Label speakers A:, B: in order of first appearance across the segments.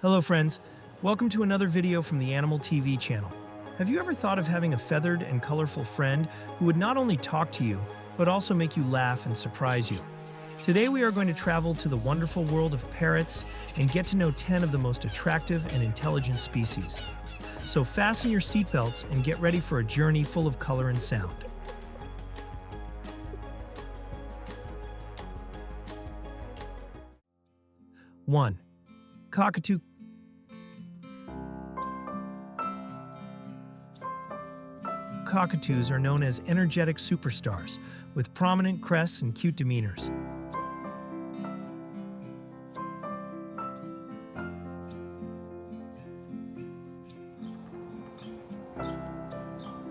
A: Hello friends, welcome to another video from the Animal TV channel. Have you ever thought of having a feathered and colorful friend who would not only talk to you, but also make you laugh and surprise you? Today we are going to travel to the wonderful world of parrots and get to know 10 of the most attractive and intelligent species. So fasten your seatbelts and get ready for a journey full of color and sound. One, Cockatoo. Cockatoos are known as energetic superstars with prominent crests and cute demeanors.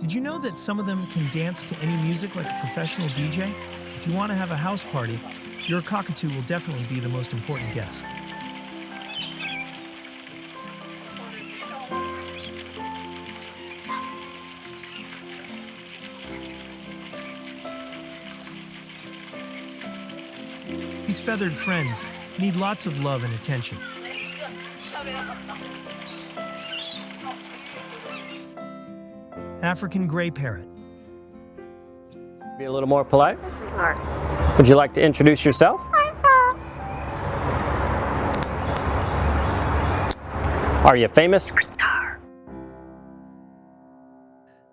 A: Did you know that some of them can dance to any music like a professional DJ? If you want to have a house party, your cockatoo will definitely be the most important guest. These feathered friends need lots of love and attention. African Grey Parrot.
B: Be a little more polite. Would you like to introduce yourself? Are you famous?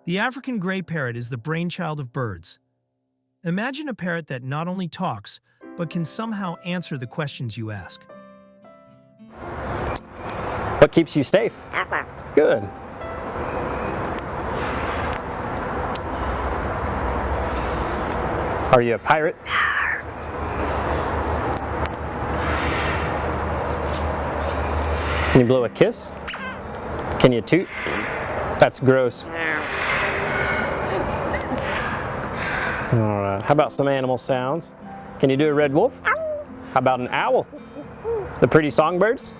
A: The African Grey Parrot is the brainchild of birds. Imagine a parrot that not only talks, but can somehow answer the questions you ask.
B: What keeps you safe? Good. Are you a pirate? Can you blow a kiss? Can you toot? That's gross. All right, how about some animal sounds? Can you do a red wolf? How about an owl? The pretty songbirds?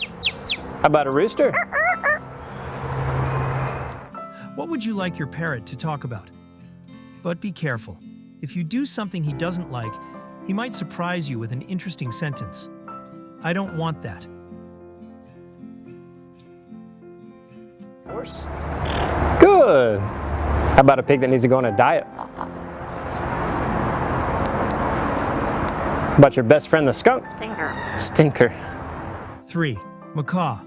B: How about a rooster?
A: What would you like your parrot to talk about? But be careful. If you do something he doesn't like, he might surprise you with an interesting sentence. I don't want that.
B: Horse? Good. How about a pig that needs to go on a diet? How about your best friend, the skunk? Stinker.
A: 3. Macaw.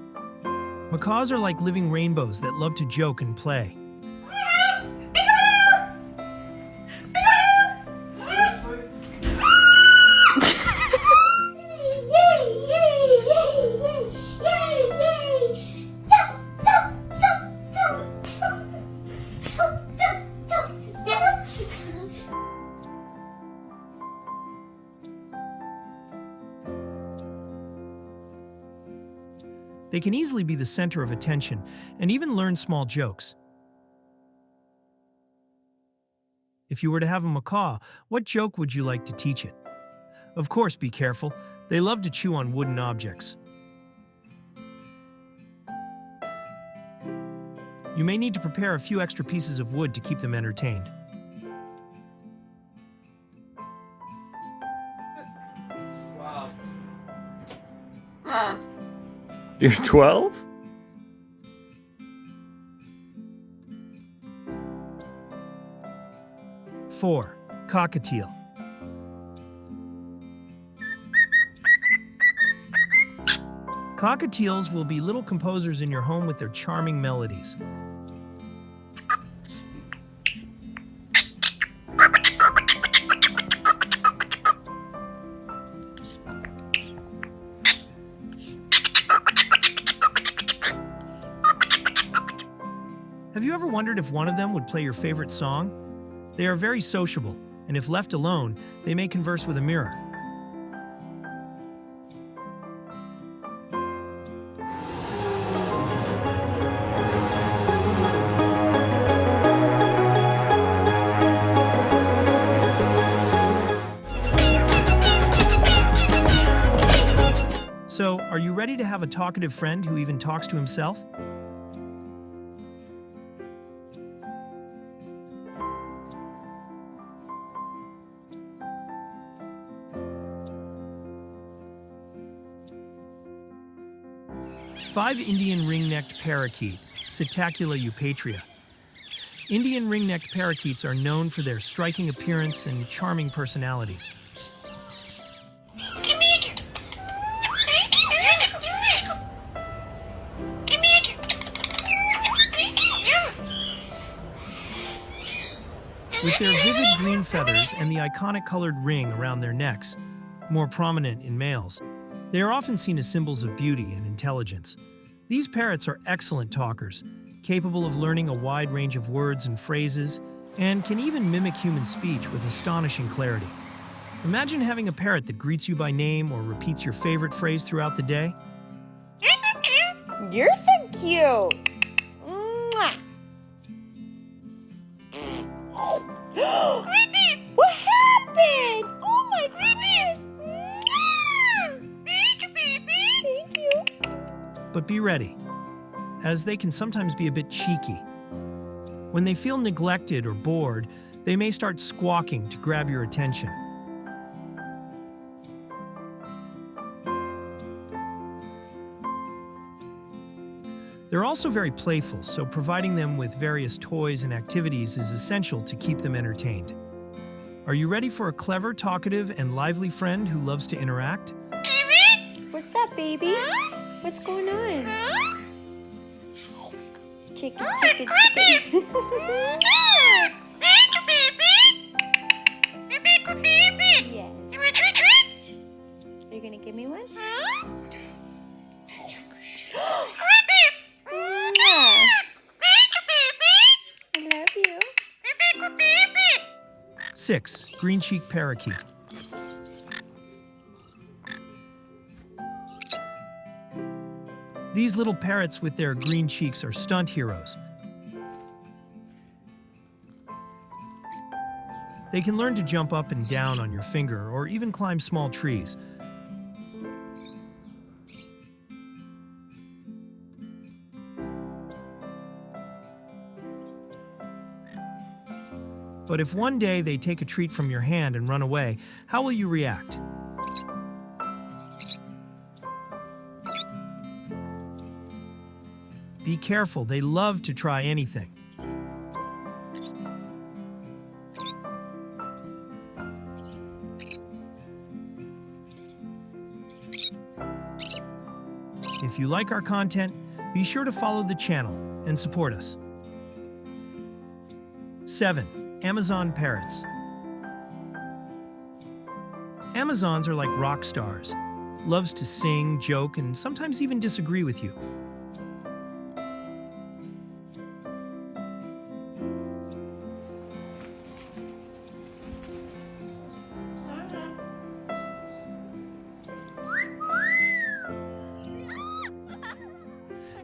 A: Macaws are like living rainbows that love to joke and play. They can easily be the center of attention and even learn small jokes. If you were to have a macaw, what joke would you like to teach it? Of course, be careful. They love to chew on wooden objects. You may need to prepare a few extra pieces of wood to keep them entertained.
B: Wow. You're 12?
A: Four, cockatiel. Cockatiels will be little composers in your home with their charming melodies. Have you ever wondered if one of them would play your favorite song? They are very sociable, and if left alone, they may converse with a mirror. So, are you ready to have a talkative friend who even talks to himself? 5 Indian Ring-Necked Parakeet, Psittacula eupatria. Indian Ring-Necked Parakeets are known for their striking appearance and charming personalities. With their vivid green feathers and the iconic colored ring around their necks, more prominent in males, they are often seen as symbols of beauty and intelligence. These parrots are excellent talkers, capable of learning a wide range of words and phrases, and can even mimic human speech with astonishing clarity. Imagine having a parrot that greets you by name or repeats your favorite phrase throughout the day.
C: You're so cute. Mwah. What happened? Oh my goodness. Thank you.
A: But be ready, as they can sometimes be a bit cheeky. When they feel neglected or bored, they may start squawking to grab your attention. They're also very playful, so providing them with various toys and activities is essential to keep them entertained. Are you ready for a clever, talkative, and lively friend who loves to interact?
C: What's up, baby? What's going on? Chicken, chicken, chicken. Yes. Are you gonna give me one? I love you.
A: 6. Green-cheeked parakeet. These little parrots with their green cheeks are stunt heroes. They can learn to jump up and down on your finger or even climb small trees. But if one day they take a treat from your hand and run away, how will you react? Be careful, they love to try anything. If you like our content, be sure to follow the channel and support us. 7. Amazon parrots. Amazons are like rock stars. Loves to sing, joke, and sometimes even disagree with you.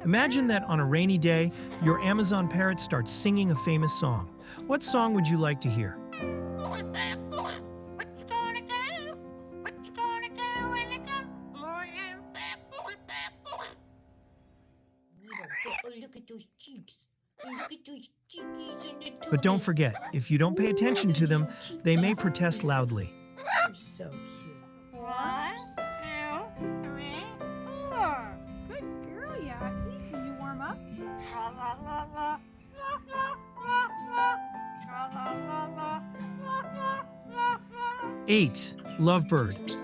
A: Imagine that on a rainy day, your Amazon parrot starts singing a famous song. What song would you like to hear?
C: Look at those cheeks. Look at those cheekies and the
A: But don't forget, if you don't pay attention to them, they may protest loudly.
C: You're so cute.
D: What? Good girl, yeah. Can you warm up?
A: 8. Lovebird.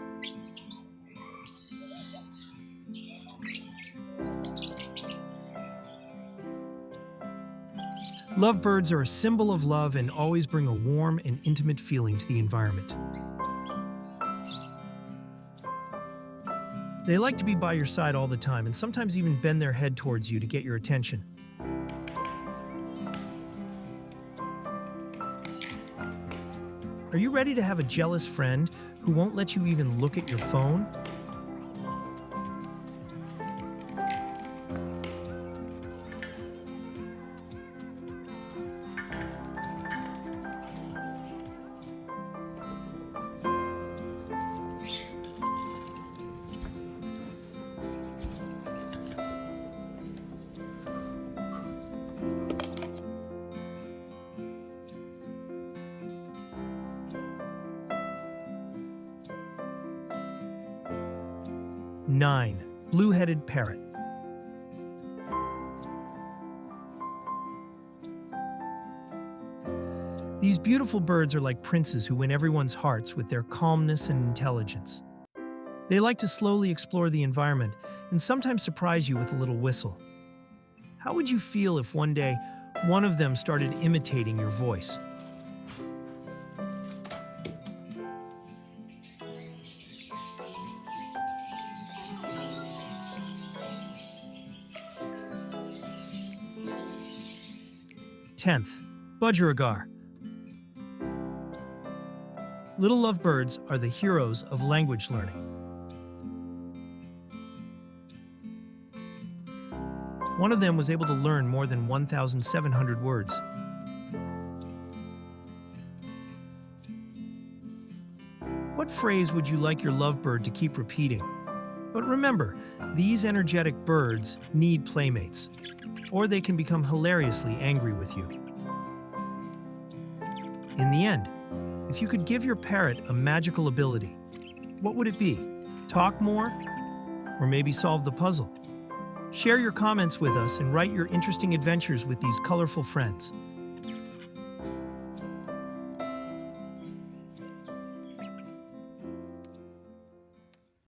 A: Lovebirds are a symbol of love and always bring a warm and intimate feeling to the environment. They like to be by your side all the time and sometimes even bend their head towards you to get your attention. Are you ready to have a jealous friend who won't let you even look at your phone? Nine. Blue-headed parrot. These beautiful birds are like princes who win everyone's hearts with their calmness and intelligence. They like to slowly explore the environment and sometimes surprise you with a little whistle. How would you feel if one day one of them started imitating your voice? Tenth, budgie. Little lovebirds are the heroes of language learning. One of them was able to learn more than 1,700 words. What phrase would you like your lovebird to keep repeating? But remember, these energetic birds need playmates, or they can become hilariously angry with you. In the end, if you could give your parrot a magical ability, what would it be? Talk more? Or maybe solve the puzzle? Share your comments with us and write your interesting adventures with these colorful friends.